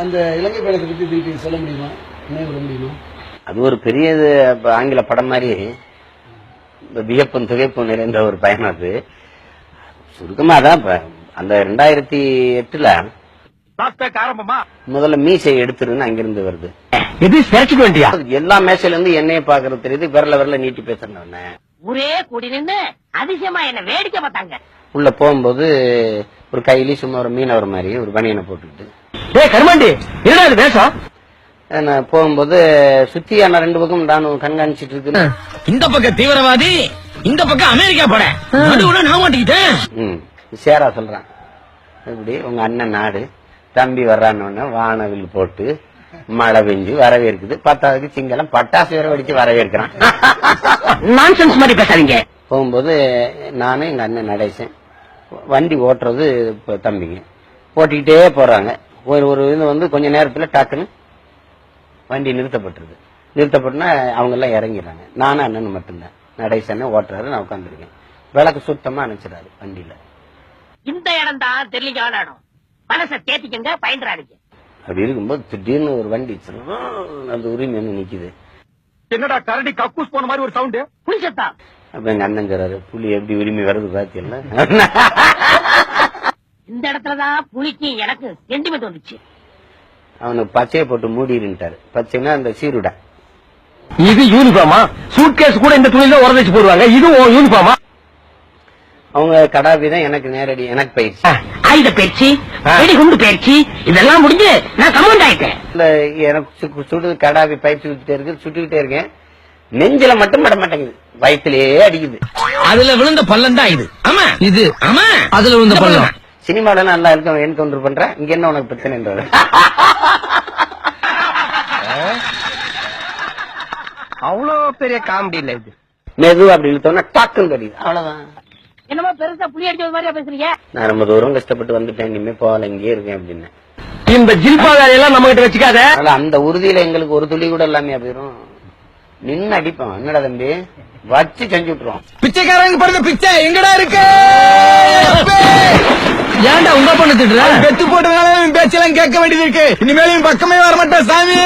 அந்த இலங்கை பயணத்தை பத்தி திருப்பி சொல்ல முடியுமா, நினைவு முடியுமா? அது ஒரு பெரிய ஆங்கில படம் மாதிரி வியப்பும் திகைப்பும் நிறைந்த ஒரு பயணம். அது சுருக்கமா தான் அந்த 2008 ஆரம்பமா முதல்ல மீசை எடுத்துருன்னு அங்கிருந்து வருது. எது சேர்த்துக்க வேண்டியா? எல்லா மேசையில இருந்து என்னைய பாக்குறது தெரியுது. விரல நீட்டி பேசுறேன். ஒரே கூடி நின்று அதிசயமா என்ன வேடிக்கை பார்த்தாங்க. உள்ள போகும்போது ஒரு கையில சும்மா ஒரு மீனவர் மாதிரி ஒரு பனியனை போட்டுக்கிட்டு கருமாண்டி என்னடா இது பேசம்? நான் போகும்போது சுத்தியான 2 பக்கம் ராணுவம் கண்காணிச்சிட்டு இருக்கு. இந்த பக்கம் தீவிரவாதி, இந்த பக்கம் அமெரிக்கா பட நான் மாட்டிக்கிட்டேன். சேரா சொல்றான், இப்படி உங்க அண்ணன் நாடு தம்பி வர்றான்னு வானவில் போட்டு மழை பெஞ்சு வரவேற்குது. 10வது சிங்களம் பட்டாசு வேற வெடிச்சு வரவேற்கிறான். நான்சென்ஸ் மாதிரி பேசாதீங்க. போகும்போது நானும் எங்க அண்ணன் நடேசன், வண்டி ஓட்டுறது தம்பிங்க ஓட்டிக்கிட்டே போறாங்க. ஒரு இது கொஞ்ச நேரத்துல டக்குன்னு வண்டி நிறுத்தப்பட்டிருக்கு. நிறுத்தப்பட்டுனா அவங்க எல்லாம் இறங்கிடுறாங்க. நானும் அண்ணன் மட்டும்தான். நடேசன் ஓட்டுறாரு, நான் உட்காந்துருக்கேன். விளக்கு சுத்தமா அணைச்சிடாரு வண்டியில. இந்த இடம் தான் தெரியல இடம், மனசை தேத்திக்கங்க, பயந்துறாதீங்க. அப்படி இருக்கும்போது திடீர்னு ஒரு வண்டி அந்த உரிமை நிக்குது. என்னடா கரடி கக்கூஸ் போன மாதிரி ஒரு சவுண்ட், புளிச்சத்தா. அப்ப எங்க அண்ணன் சொல்றாரு, புலி எப்படி உரிமை வருது பாத்தீங்களா? இந்த இடத்துலதான் புலிக்கு எனக்கு சென்டிமெண்ட் வந்துச்சு. அவனுக்கு பச்சையை போட்டு மூடிட்டாரு. பச்சைன்னா அந்த சீருடா. இது யூனிஃபார்மா? சூட்கேஸ் கூட இந்த துணியில உரதச்சு போடுவாங்க. இது யூனிஃபார்மா? அவங்க கடாபி தான் எனக்கு நேரடி, எனக்கு பயிற்சி, ஆயுத பயிற்சி, வெடிகுண்டு பயிற்சி, இதெல்லாம் முடிஞ்சு நான் கமாண்ட் ஆயிட்டேன். எனக்கு சுடு கடாபி பயிற்சி சுட்டுக்கிட்டே இருக்கேன். நெஞ்சில மட்டும் பட மாட்டேங்குது, வயிற்றுலயே அடிக்குது. அதுல விழுந்த பள்ளம் தான் இது. ஆமா இது, ஆமா அதுல விழுந்த பள்ளம். சினிமால நல்லா இருக்கும், என்கவுண்டர் பண்றேன். இங்க என்ன உனக்கு பிரச்சனை? அவ்வளவு பெரிய காமெடி இல்ல இது. மெது அப்படி இழுத்தோம்னா டாக்குன்னு தெரியுது. அவ்வளவுதான். என்னமோ பெருசா புளி அடிச்சது மாதிரியா பேசுறீங்க? நான் ரொம்ப தூரம் கஷ்டப்பட்டு வந்துட்டேன், இனிமே போகல, இங்கே இருக்கேன் அப்படின்னு. இந்த ஜில்பா வேலையெல்லாம் நம்ம கிட்ட வச்சுக்காத. அந்த உறுதியில எங்களுக்கு ஒரு துளி கூட எல்லாமே போயிரும். நின்னு அடிப்போம். என்னடா தம்பி வச்சு செஞ்சு விட்டுருவோம். பிச்சைக்காரங்க படுத்த பிச்சை எங்கடா இருக்கு? ஏன்டா உங்க பொண்ணு திட்டுற? பெத்து போட்டதுனால பேச்செல்லாம் கேட்க வேண்டியது இருக்கு. இனிமேலும் பக்கமே வரமாட்டேன் சாமி.